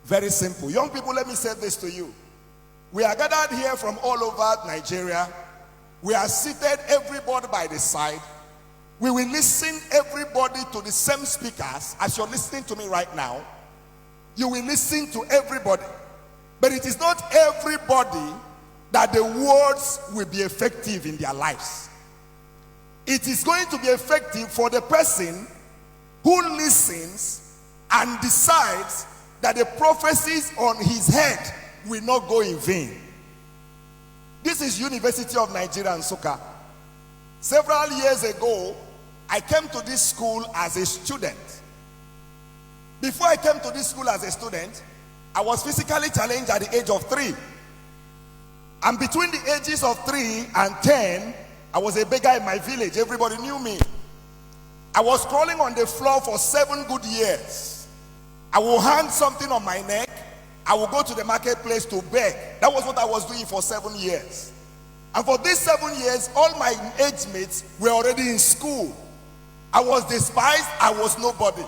Very simple. Young people, let me say this to you. We are gathered here from all over Nigeria. We are seated, everybody by the side. We will listen, everybody, to the same speakers as you're listening to me right now. You will listen to everybody. But it is not everybody that the words will be effective in their lives. It is going to be effective for the person who listens and decides that the prophecies on his head will not go in vain. This is University of Nigeria, Nsukka. Several years ago, I came to this school as a student. Before I came to this school as a student, I was physically challenged at the age of 3. And between the ages of 3 and 10, I was a beggar in my village. Everybody knew me. I was crawling on the floor for 7 good years. I will hang something on my neck. I will go to the marketplace to beg. That was what I was doing for 7 years. And for these 7 years, all my age mates were already in school. I was despised. I was nobody.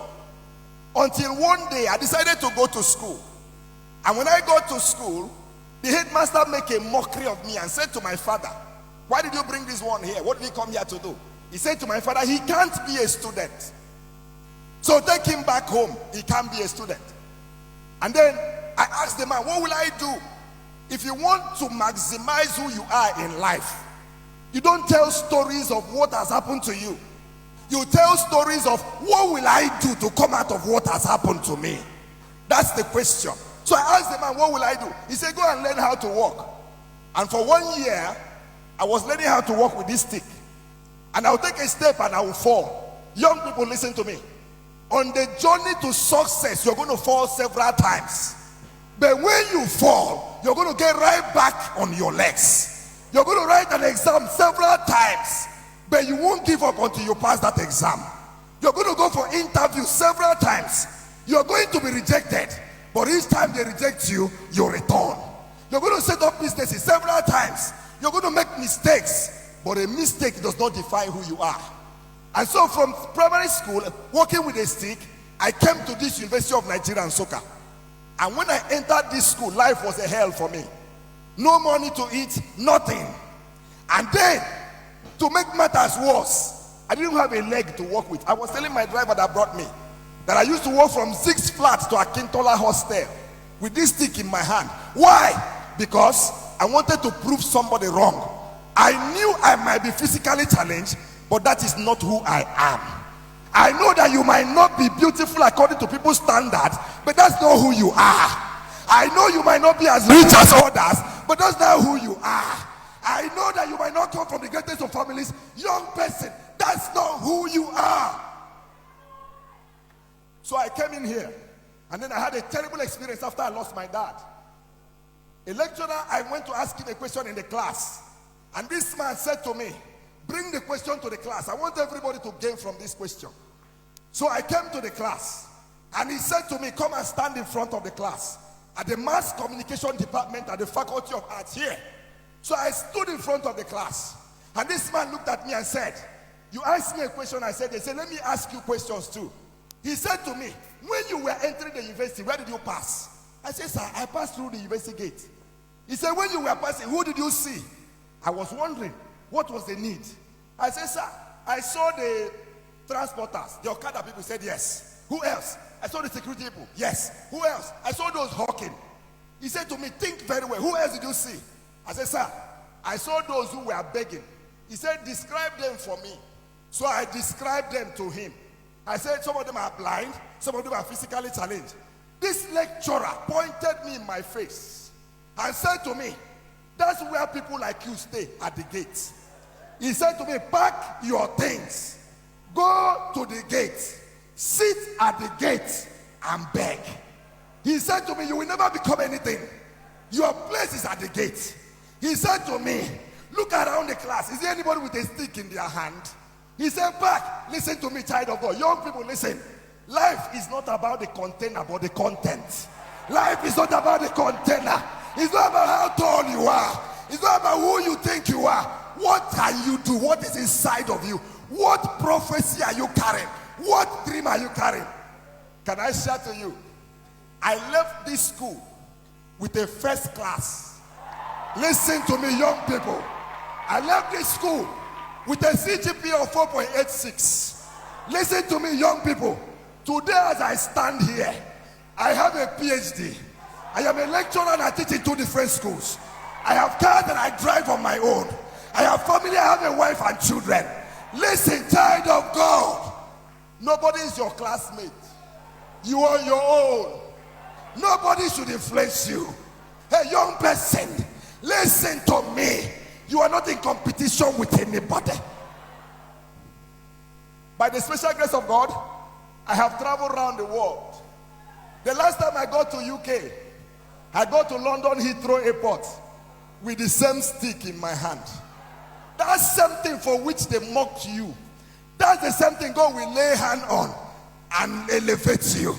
Until one day, I decided to go to school. And when I got to school, the headmaster made a mockery of me and said to my father, "Why did you bring this one here? What did he come here to do?" He said to my father, "He can't be a student. So take him back home. He can't be a student." And then I asked the man, "What will I do?" If you want to maximize who you are in life, you don't tell stories of what has happened to you. You tell stories of what will I do to come out of what has happened to me. That's the question. So I asked the man, "What will I do?" He said, "Go and learn how to walk." And for 1 year, I was learning how to walk with this stick. And I'll take a step and I will fall. Young people, listen to me. On the journey to success, you're going to fall several times. But when you fall, you're going to get right back on your legs. You're going to write an exam several times, but you won't give up until you pass that exam. You're going to go for interviews several times. You're going to be rejected, but each time they reject you, you return. You're going to set up businesses several times. You're going to make mistakes, but a mistake does not define who you are. And so from primary school, working with a stick, I came to this University of Nigeria, Nsukka. And when I entered this school, life was a hell for me. No money to eat, nothing. And then, to make matters worse, I didn't have a leg to walk with. I was telling my driver that brought me that I used to walk from 6 Flats to Akintola Hostel with this stick in my hand. Why? Because I wanted to prove somebody wrong. I knew I might be physically challenged, but that is not who I am. I know that you might not be beautiful according to people's standards, but that's not who you are. I know you might not be as rich as others, but that's not who you are. I know that you might not come from the greatest of families. Young person, that's not who you are. So I came in here, and then I had a terrible experience after I lost my dad. A lecturer, I went to ask him a question in the class, and this man said to me, "Bring the question to the class. I want everybody to gain from this question." So I came to the class, and he said to me, "Come and stand in front of the class at the mass communication department at the Faculty of Arts here." So I stood in front of the class, and this man looked at me and said, "You asked me a question." I said, "They said, let me ask you questions too." He said to me, "When you were entering the university, where did you pass?" I said, "Sir, I passed through the university gate." He said, "When you were passing, who did you see?" I was wondering, what was the need? I said, "Sir, I saw the transporters, the Okada people." Said, "Yes." "Who else?" "I saw the security people." "Yes." "Who else?" "I saw those hawking." He said to me, "Think very well. Who else did you see?" I said, "Sir, I saw those who were begging." He said, "Describe them for me." So I described them to him. I said, "Some of them are blind, some of them are physically challenged." This lecturer pointed me in my face and said to me, "That's where people like you stay, at the gate." He said to me, "Pack your things, go to the gate, sit at the gate and beg." He said to me, "You will never become anything. Your place is at the gate." He said to me, "Look around the class. Is there anybody with a stick in their hand?" He said, "Pack." Listen to me, child of God. Young people, listen. Life is not about the container, but the content. Life is not about the container. It's not about how tall you are. It's not about who you think you are. What can you do? What is inside of you? What prophecy are you carrying? What dream are you carrying? Can I share to you? I left this school with a first class. Listen to me, young people. I left this school with a CGPA of 4.86. Listen to me, young people. Today as I stand here, I have a PhD. I am a lecturer and I teach in 2 different schools. I have cars that I drive on my own. I have family, I have a wife and children. Listen, child of God. Nobody is your classmate. You are your own. Nobody should influence you. Hey, young person, listen to me. You are not in competition with anybody. By the special grace of God, I have traveled around the world. The last time I got to UK, I got to London Heathrow Airport with the same stick in my hand. That's something for which they mocked you. That's the same thing God will lay hand on and elevate you.